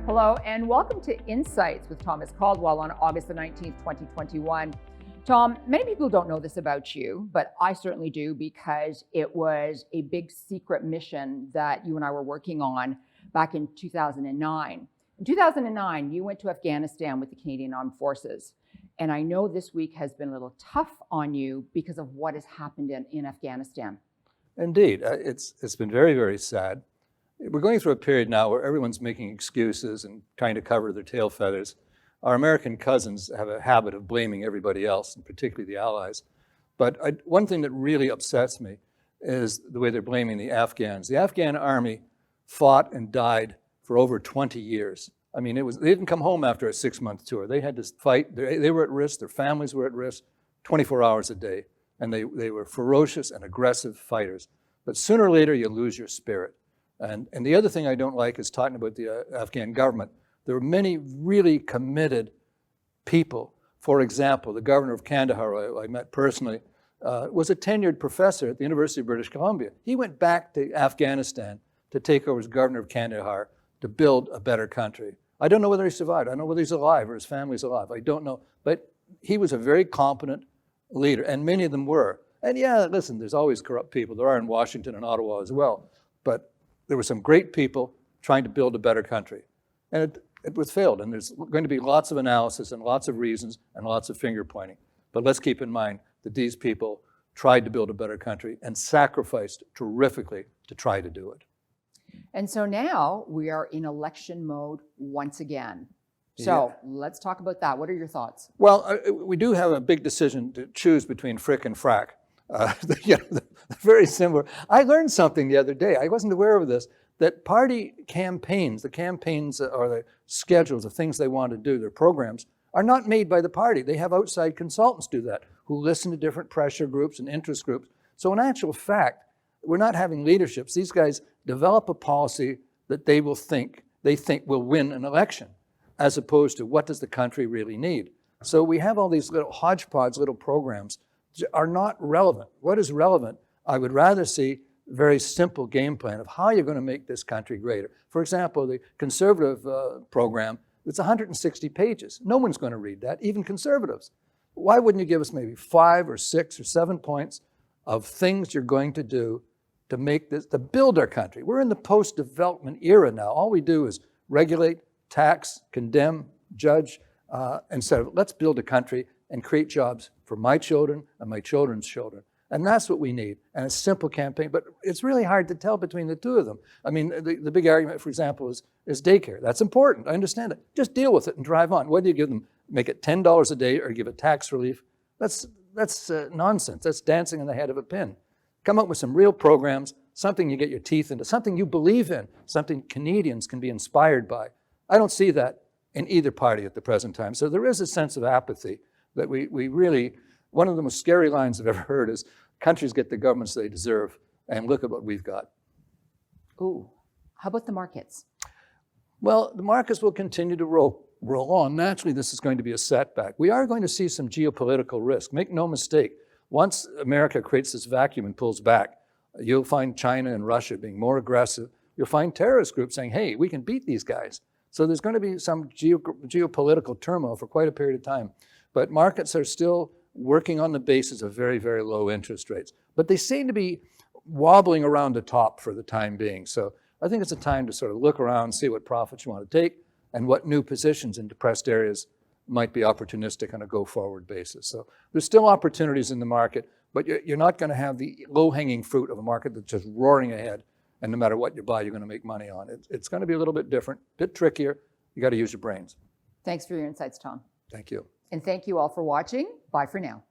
Hello, and welcome to Insights with Thomas Caldwell on August the 19th, 2021. Tom, many people don't know this about you, but I certainly do because it was a big secret mission that you and I were working on back in 2009. In 2009, you went to Afghanistan with the Canadian Armed Forces. And I know this week has been a little tough on you because of what has happened in Afghanistan. Indeed, it's been very, very sad. We're going through a period now where everyone's making excuses and trying to cover their tail feathers. Our American cousins have a habit of blaming everybody else, and particularly the Allies. But one thing that really upsets me is the way they're blaming the Afghans. The Afghan army fought and died for over 20 years. I mean, they didn't come home after a 6-month tour. They had to fight. They were at risk. Their families were at risk 24 hours a day. And they were ferocious and aggressive fighters. But sooner or later, you lose your spirit. And the other thing I don't like is talking about the Afghan government. There were many really committed people. For example, the governor of Kandahar, I met personally, was a tenured professor at the University of British Columbia. He went back to Afghanistan to take over as governor of Kandahar to build a better country. I don't know whether he survived. I don't know whether he's alive or his family's alive. I don't know. But he was a very competent leader, and many of them were. And yeah, listen, there's always corrupt people. There are in Washington and Ottawa as well. But there were some great people trying to build a better country. And it was failed. And there's going to be lots of analysis and lots of reasons and lots of finger pointing. But let's keep in mind that these people tried to build a better country and sacrificed terrifically to try to do it. And so now we are in election mode once again. So let's talk about that. What are your thoughts? Well, we do have a big decision to choose between frick and frack. They're very similar. I learned something the other day. I wasn't aware of this, that party campaigns, the campaigns or the schedules of things they want to do, their programs, are not made by the party. They have outside consultants do that, who listen to different pressure groups and interest groups. So in actual fact, we're not having leaderships. These guys develop a policy that they think will win an election, as opposed to what does the country really need. So we have all these little hodgepodge, little programs that are not relevant. What is relevant? I would rather see a very simple game plan of how you're going to make this country greater. For example, the conservative program, it's 160 pages. No one's going to read that, even conservatives. Why wouldn't you give us maybe 5 or 6 or 7 points of things you're going to do to make this, to build our country? We're in the post-development era now. All we do is regulate, tax, condemn, judge, instead of let's build a country and create jobs for my children and my children's children. And that's what we need. And it's a simple campaign, but it's really hard to tell between the two of them. I mean, the big argument, for example, is daycare. That's important. I understand it. Just deal with it and drive on. Whether you give them, make it $10 a day or give it tax relief, that's nonsense. That's dancing on the head of a pin. Come up with some real programs, something you get your teeth into, something you believe in, something Canadians can be inspired by. I don't see that in either party at the present time. So there is a sense of apathy that we really, one of the most scary lines I've ever heard is countries get the governments they deserve, and look at what we've got. Ooh, how about the markets? Well, the markets will continue to roll on. Naturally, this is going to be a setback. We are going to see some geopolitical risk. Make no mistake, once America creates this vacuum and pulls back, you'll find China and Russia being more aggressive. You'll find terrorist groups saying, hey, we can beat these guys. So there's going to be some geopolitical turmoil for quite a period of time. But markets are still working on the basis of very, very low interest rates. But they seem to be wobbling around the top for the time being. So I think it's a time to sort of look around, see what profits you want to take, and what new positions in depressed areas might be opportunistic on a go-forward basis. So there's still opportunities in the market, but you're not going to have the low-hanging fruit of a market that's just roaring ahead. And no matter what you buy, you're going to make money on it. It's going to be a little bit different, a bit trickier. You got to use your brains. Thanks for your insights, Tom. Thank you. And thank you all for watching. Bye for now.